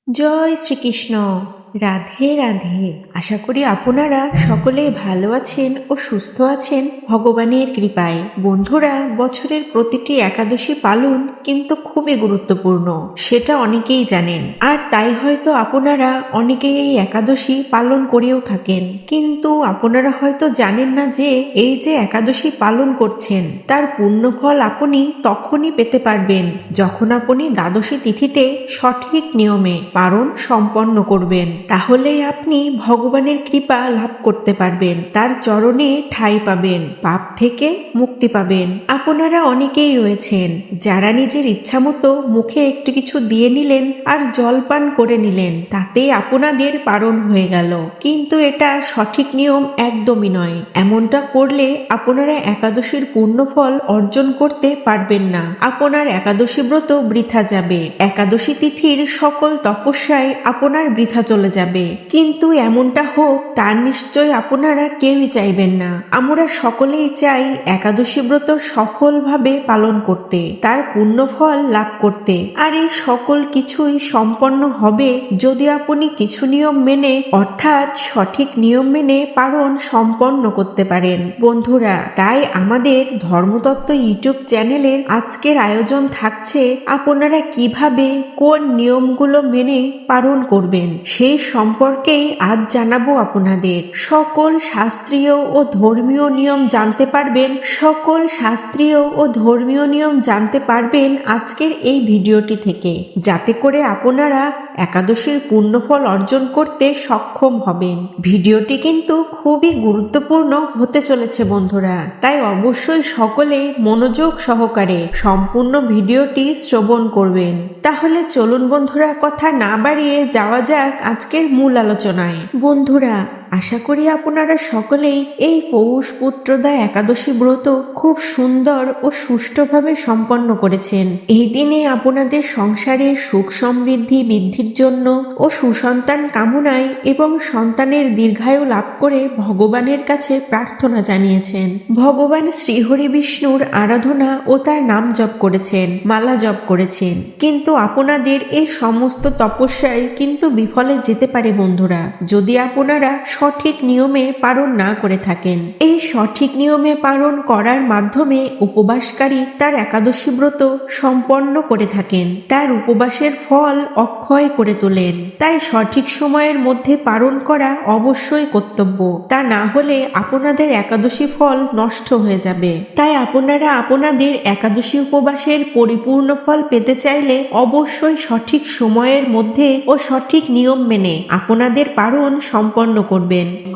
জয় শ্রীকৃষ্ণ। রাধে রাধে। আশা করি আপনারা সকলেই ভালো আছেন ও সুস্থ আছেন ভগবানের কৃপায়। বন্ধুরা, বছরের প্রতিটি একাদশী পালন কিন্তু খুবই গুরুত্বপূর্ণ, সেটা অনেকেই জানেন। আর তাই হয়তো আপনারা অনেকেই এই একাদশী পালন করেও থাকেন, কিন্তু আপনারা হয়তো জানেন না যে এই যে একাদশী পালন করছেন তার পুণ্যফল আপনি তখনই পেতে পারবেন যখন আপনি দ্বাদশী তিথিতে সঠিক নিয়মে পালন সম্পন্ন করবেন। তাহলেই আপনি ভগবানের কৃপা লাভ করতে পারবেন, তার চরণে ঠাঁই পাবেন, পাপ থেকে মুক্তি পাবেন। আপনারা অনেকেই রয়েছেন যারা নিজের ইচ্ছামতো মুখে একটু কিছু দিয়ে নিলেন আর জলপান করে নিলেন, তাতেই আপনাদের পালন হয়ে গেল, কিন্তু এটা সঠিক নিয়ম একদমই নয়। এমনটা করলে আপনারা একাদশীর পূর্ণফল অর্জন করতে পারবেন না, আপনার একাদশী ব্রত বৃথা যাবে, একাদশী তিথির সকল তপস্যায় আপনার বৃথা চলে যাবে। কিন্তু এমনটা হোক তার নিশ্চয় আপনারা কেউই চাইবেন না। আমরা সকলেই চাই একাদশী ব্রত সফলভাবে পালন করতে, তার পুণ্যফল লাভ করতে। আর এই সকল কিছুই সম্পন্ন হবে যদি আপনি কিছু নিয়ম মেনে, অর্থাৎ সঠিক নিয়ম মেনে পালন সম্পন্ন করতে পারেন। বন্ধুরা, তাই আমাদের ধর্মতত্ত্ব ইউটিউব চ্যানেলের আজকের আয়োজন থাকছে আপনারা কিভাবে কোন নিয়মগুলো মেনে পালন করবেন সেই সম্পর্কেই আজ জানাবো আপনাদের। সকল শাস্ত্রীয় ও ধর্মীয় নিয়ম জানতে পারবেন, সকল শাস্ত্রীয় ও ধর্মীয় নিয়ম জানতে পারবেন আজকের এই ভিডিওটি থেকে, যাতে করে আপনারা একাদশীর পুণ্যফল অর্জন করতে সক্ষম হবেন। ভিডিওটি কিন্তু খুবই গুরুত্বপূর্ণ হতে চলেছে বন্ধুরা, তাই অবশ্যই সকলে মনোযোগ সহকারে সম্পূর্ণ ভিডিওটি শ্রবণ করবেন। তাহলে চলুন বন্ধুরা, কথা না বাড়িয়ে যাওয়া যাক আজকের মূল আলোচনায়। বন্ধুরা, আশা করি আপনারা সকলেই এই পৌষ পুত্রদা একাদশী ব্রত খুব সুন্দর ও সুষ্ঠুভাবে সম্পন্ন করেছেন। এই দিনে আপনাদের সংসারে সুখ সমৃদ্ধি বৃদ্ধির জন্য ও সুসন্তান কামনায় এবং সন্তানের দীর্ঘায়ু লাভ করে ভগবানের কাছে প্রার্থনা জানিয়েছেন। ভগবান শ্রীহরি বিষ্ণুর আরাধনা ও তার নাম জপ করেছেন, মালা জপ করেছেন, কিন্তু আপনাদের এই সমস্ত তপস্যায় কিন্তু বিফলে যেতে পারে বন্ধুরা, যদি আপনারা সঠিক নিয়মে পালন না করে থাকেন। এই সঠিক নিয়মে পালন করার মাধ্যমে উপবাসকারী তার একাদশী ব্রত সম্পন্ন করে থাকেন, তার উপবাসের ফল অক্ষয় করে তোলেন। তাই সঠিক সময়ের মধ্যে পালন করা অবশ্যই কর্তব্য, তা না হলে আপনাদের একাদশী ফল নষ্ট হয়ে যাবে। তাই আপনারা আপনাদের একাদশী উপবাসের পরিপূর্ণ ফল পেতে চাইলে অবশ্যই সঠিক সময়ের মধ্যে ও সঠিক নিয়ম মেনে আপনাদের পালন সম্পন্ন করবেন।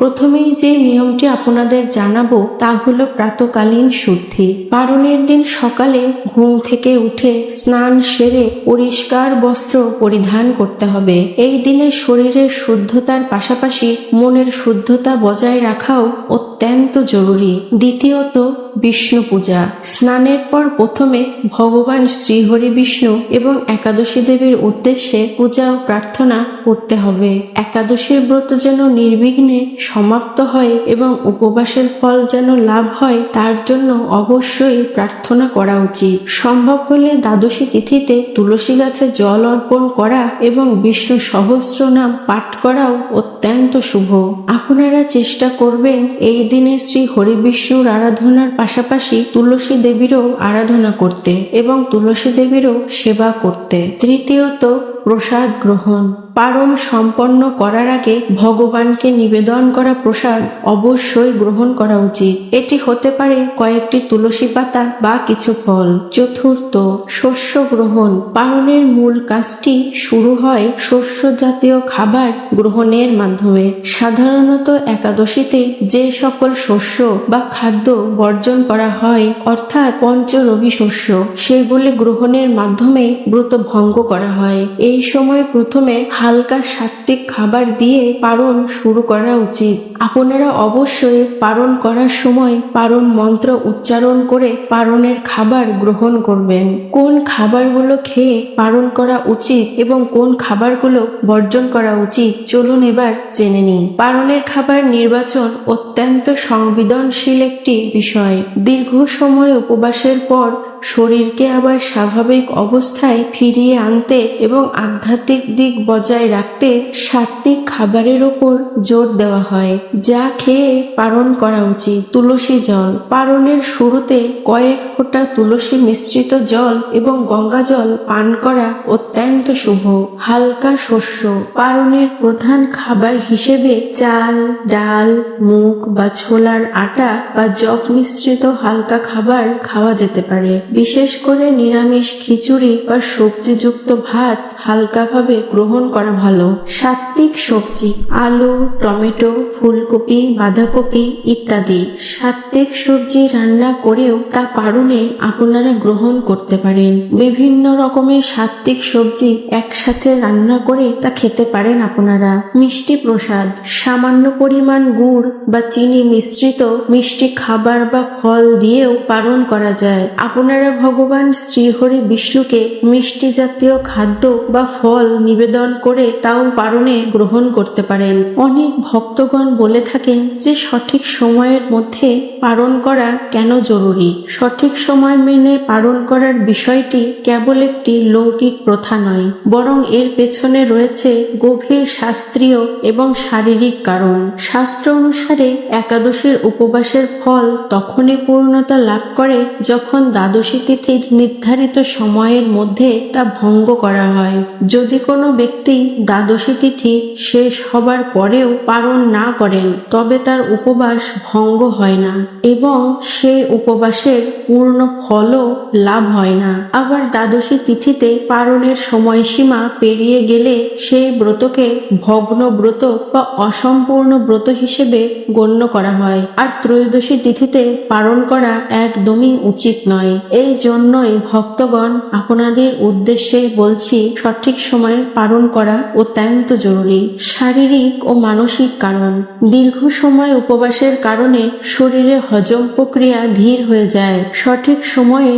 প্রথমেই যে নিয়মটি আপনাদের জানাবো তা হলো প্রাতকালীন শুদ্ধি। পালনের দিন সকালে ঘুম থেকে উঠে স্নান সেরে পরিষ্কার বস্ত্র পরিধান করতে হবে। এই দিনে শরীরের শুদ্ধতার পাশাপাশি মনের শুদ্ধতা বজায় রাখাও অত্যন্ত জরুরি। দ্বিতীয়ত, বিষ্ণু পূজা। স্নানের পর প্রথমে ভগবান শ্রীহরি বিষ্ণু এবং একাদশী দেবীর উদ্দেশ্যে পূজা ও প্রার্থনা করতে হবে। একাদশীর ব্রত যেন নির্বিঘ্নে সমাপ্ত হয় এবং উপবাসের ফল যেন লাভ হয়, তার জন্য অবশ্যই প্রার্থনা করা উচিত। সম্ভব হলে দ্বাদশী তিথিতে তুলসী গাছে জল অর্পণ করা এবং বিষ্ণু সহস্র নাম পাঠ করাও অত্যন্ত শুভ। আপনারা চেষ্টা করবেন এই দিনে শ্রী হরি বিষ্ণুর আরাধনার পাশাপাশি তুলসী দেবীরও আরাধনা করতে এবং তুলসী দেবীরও সেবা করতে। তৃতীয়ত, প্রসাদ গ্রহণ। পালন সম্পন্ন করার আগে ভগবানকে নিবেদন করা প্রসাদ অবশ্যই গ্রহণ করা উচিত। এটি হতে পারে কয়েকটি তুলসী পাতা বা কিছু ফল। চতুর্থ, শস্য গ্রহণ। পালনের মূল কাজটি শুরু হয় শস্য জাতীয় খাবার গ্রহণের মাধ্যমে। সাধারণত একাদশীতে যে সকল শস্য বা খাদ্য বর্জন করা হয়, অর্থাৎ পঞ্চরবি শস্য, সেগুলি গ্রহণের মাধ্যমে ব্রত ভঙ্গ করা হয়। এই সময় প্রথমে হালকা সাত্ত্বিক খাবার দিয়ে পালন শুরু করা উচিত। আপনারা অবশ্যই পালন করার সময় পালন মন্ত্র উচ্চারণ করে পালনের খাবার গ্রহণ করবেন। কোন খাবারগুলো খেয়ে পালন করা উচিত এবং কোন খাবারগুলো বর্জন করা উচিত চলুন এবার জেনে নিই। পালনের খাবার নির্বাচন অত্যন্ত সংবেদনশীল একটি বিষয়। দীর্ঘ সময় উপবাসের পর শরীরকে আবার স্বাভাবিক অবস্থায় ফিরিয়ে আনতে এবং আধ্যাত্মিক দিক বজায় রাখতে সাত্বিক খাবারের ওপর জোর দেওয়া হয়, যা খেয়ে পারণ করা উচিত। তুলসী জল পারণের শুরুতে কয়েক ফোঁটা তুলসী মিশ্রিত জল এবং গঙ্গা জল পান করা অত্যন্ত শুভ। হালকা শস্য পারণের প্রধান খাবার হিসেবে চাল, ডাল, মুগ বা ছোলার আটা বা যব মিশ্রিত হালকা খাবার খাওয়া যেতে পারে। বিশেষ করে নিরামিষ খিচুড়ি বা সবজিযুক্ত ভাত হালকাভাবে গ্রহণ করা ভালো। সাত্ত্বিক সবজি আলু, টমেটো, ফুলকপি, বাঁধাকপি ইত্যাদি সাত্ত্বিক সবজি রান্না করেও তা পারণে আপনারা গ্রহণ করতে পারেন। বিভিন্ন রকমের সাত্ত্বিক সবজি একসাথে রান্না করে তা খেতে পারেন আপনারা। মিষ্টি প্রসাদ সামান্য পরিমাণ গুড় বা চিনি মিশ্রিত মিষ্টি খাবার বা ফল দিয়েও পারণ করা যায়। আপনারা ভগবান শ্রীহরি বিষ্ণুকে মিষ্টি জাতীয় খাদ্য বা ফল নিবেদন করে তাও পারণে গ্রহণ করতে পারেন। অনেক ভক্তগণ বলে থাকেন যে সঠিক সময়ের মধ্যে পারণ করা কেন জরুরি। সঠিক সময় মেনে পারণ করার বিষয়টি কেবল একটি লৌকিক প্রথা নয়, বরং এর পেছনে রয়েছে গভীর শাস্ত্রীয় এবং শারীরিক কারণ। শাস্ত্র অনুসারে একাদশীর উপবাসের ফল তখনই পূর্ণতা লাভ করে যখন দ্বাদশী তিথির নির্ধারিত সময়ের মধ্যে তা ভঙ্গ করা হয়। যদি কোনো ব্যক্তি দ্বাদশী তিথি শেষ হবার পরেও পারণ না করেন তবে তার উপবাস ভঙ্গ হয় না এবং সেই উপবাসের পূর্ণ ফলও লাভ হয় না। আবার দ্বাদশী তিথিতে পারণের সময়সীমা পেরিয়ে গেলে সেই ব্রতকে ভগ্ন ব্রত বা অসম্পূর্ণ ব্রত হিসেবে গণ্য করা হয়, আর ত্রয়োদশী তিথিতে পারণ করা একদমই উচিত নয়। এই জন্যই ভক্তগণ আপনাদের উদ্দেশ্যে বলছি, সঠিক সময়ে পারণ করা অত্যন্ত জরুরি। শারীরিক ও মানসিক কারণ দীর্ঘ সময় উপবাসের কারণে শরীরে হজম প্রক্রিয়া ধীর হয়ে যায়। সঠিক সময়ে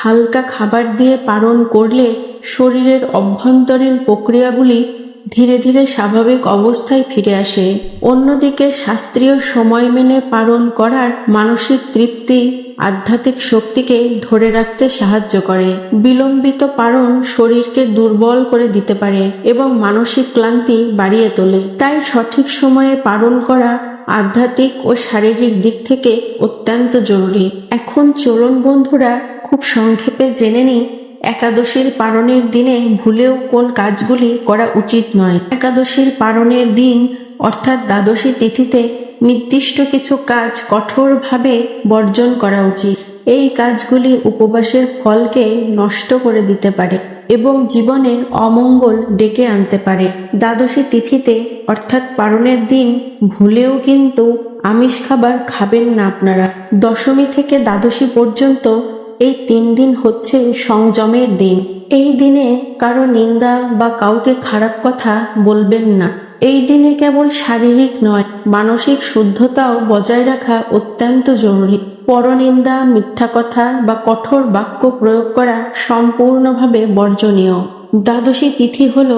হালকা খাবার দিয়ে পারণ করলে শরীরের অভ্যন্তরীণ প্রক্রিয়াগুলি ধীরে ধীরে স্বাভাবিক অবস্থায় ফিরে আসে। অন্যদিকে শাস্ত্রীয় সময় মেনে পালন করার মানসিক তৃপ্তি আধ্যাত্মিক শক্তিকে ধরে রাখতে সাহায্য করে। বিলম্বিত পালন শরীরকে দুর্বল করে দিতে পারে এবং মানসিক ক্লান্তি বাড়িয়ে তোলে। তাই সঠিক সময়ে পালন করা আধ্যাত্মিক ও শারীরিক দিক থেকে অত্যন্ত জরুরি। এখন চলুন বন্ধুরা, খুব সংক্ষেপে জেনে নিই একাদশীর পারণের দিনে ভুলেও কোন কাজগুলি করা উচিত নয়। একাদশীর পারণের দিন অর্থাৎ দ্বাদশী তিথিতে নির্দিষ্ট কিছু কাজ কঠোরভাবে বর্জন করা উচিত। এই কাজগুলি উপবাসের ফলকে নষ্ট করে দিতে পারে এবং জীবনের অমঙ্গল ডেকে আনতে পারে। দ্বাদশী তিথিতে অর্থাৎ পারণের দিন ভুলেও কিন্তু আমিষ খাবার খাবেন না আপনারা। দশমী থেকে দ্বাদশী পর্যন্ত এই 3 দিন হচ্ছে সংযমের দিন। এই দিনে কারো নিন্দা বা কাউকে খারাপ কথা বলবেন না। এই দিনে কেবল শারীরিক নয়, মানসিক শুদ্ধতাও বজায় রাখা অত্যন্ত জরুরি। পরনিন্দা, মিথ্যা কথা বা কঠোর বাক্য প্রয়োগ করা সম্পূর্ণভাবে বর্জনীয়। দ্বাদশী তিথি হল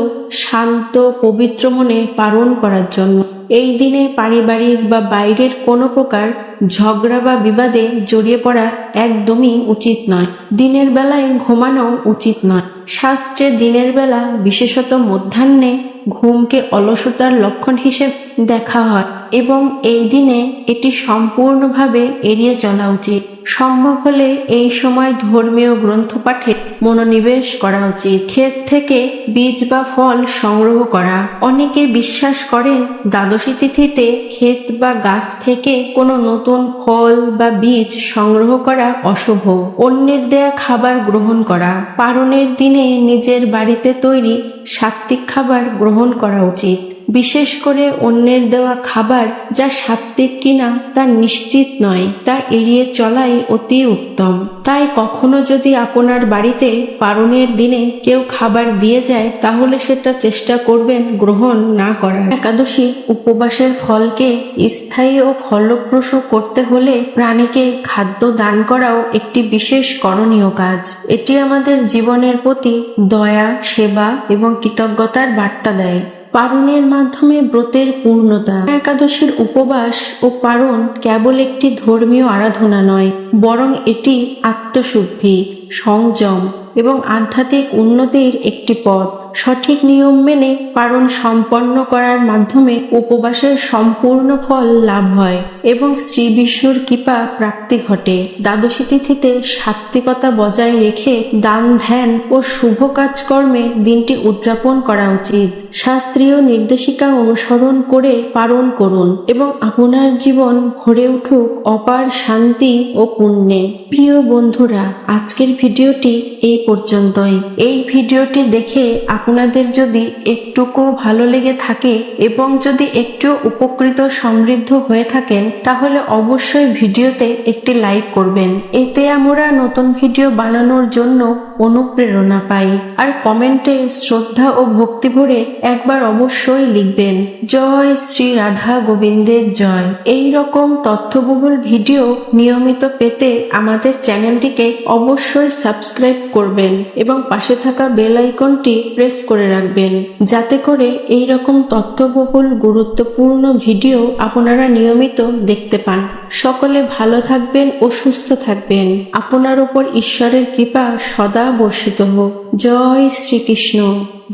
শান্ত পবিত্র মনে পালন করার জন্য। এই দিনে পারিবারিক বা বাইরের কোনো প্রকার ঝগড়া বা বিবাদে জড়িয়ে পড়া একদমই উচিত নয়। দিনের বেলায় ঘুমানো উচিত নয়। শাস্ত্রে দিনের বেলা বিশেষত মধ্যাহ্নে ঘুমকে অলসতার লক্ষণ হিসেবে দেখা হয় এবং এই দিনে এটি সম্পূর্ণভাবে এড়িয়ে চলা উচিত। সম্ভব হলে এই সময় ধর্মীয় গ্রন্থ পাঠে মনোনিবেশ করা উচিত। ক্ষেত থেকে বীজ বা ফল সংগ্রহ করা। অনেকে বিশ্বাস করেন দ্বাদশী তিথিতে ক্ষেত বা গাছ থেকে কোনো নতুন ফল বা বীজ সংগ্রহ করা অশুভ। অন্যের দেয়া খাবার গ্রহণ করা। পারণের দিনে নিজের বাড়িতে তৈরি সাত্ত্বিক খাবার গ্রহণ করা উচিত। বিশেষ করে অন্যের দেওয়া খাবার যা সাত্ত্বিক কিনা তা নিশ্চিত নয়, তা এড়িয়ে চলাই অতি উত্তম। তাই কখনো যদি আপনার বাড়িতে পারণের দিনে কেউ খাবার দিয়ে যায় তাহলে সেটা চেষ্টা করবেন গ্রহণ না করার। একাদশী উপবাসের ফলকে স্থায়ী ও ফলপ্রসূ করতে হলে প্রাণীকে খাদ্য দান করাও একটি বিশেষ করণীয় কাজ। এটি আমাদের জীবনের প্রতি দয়া, সেবা এবং কৃতজ্ঞতার বার্তা দেয়। পারণের মাধ্যমে ব্রতের পূর্ণতা। একাদশীর উপবাস ও পারণ কেবল একটি ধর্মীয় আরাধনা নয়, বরং এটি আত্মশুদ্ধি, সংযম এবং আধ্যাত্মিক উন্নতির একটি পথ। সঠিক নিয়ম মেনে পারণ সম্পন্ন করার মাধ্যমে উপবাসের সম্পূর্ণ ফল লাভ হয় এবং শ্রী বিষ্ণুর কৃপা প্রাপ্তি ঘটে। দ্বাদশী তিথিতে সাত্ত্বিকতা বজায় রেখে দান, ধ্যান ও শুভ কাজকর্মে দিনটি উদযাপন করা উচিত। শাস্ত্রীয় নির্দেশিকা অনুসরণ করে পালন করুন এবং আপনার জীবন ভরে উঠুক অপার শান্তি ও পুণ্যে। প্রিয় বন্ধুরা, আজকের ভিডিওটি এই পর্যন্তই। এই ভিডিওটি দেখে আপনাদের যদি একটুকু ভালো লেগে থাকে এবং যদি একটু উপকৃত সমৃদ্ধ হয়ে থাকেন, তাহলে অবশ্যই ভিডিওতে একটি লাইক করবেন। এতে আমরা নতুন ভিডিও বানানোর জন্য অনুপ্রেরণা পাই। আর কমেন্টে শ্রদ্ধা ও ভক্তি ভরে একবার অবশ্যই লিখবেন, জয় শ্রী রাধা গোবিন্দের জয়। এই রকম তথ্যবহুল ভিডিও নিয়মিত পেতে আমাদের চ্যানেলটিকে অবশ্যই সাবস্ক্রাইব করবেন এবং পাশে থাকা বেল আইকনটি প্রেস করে রাখবেন, যাতে করে এই রকম তথ্যবহুল গুরুত্বপূর্ণ ভিডিও আপনারা নিয়মিত দেখতে পান। সকলে ভালো থাকবেন ও সুস্থ থাকবেন। আপনার উপর ঈশ্বরের কৃপা সদা বর্ষিত হোক। জয় শ্রীকৃষ্ণ।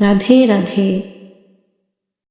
রাধে রাধে।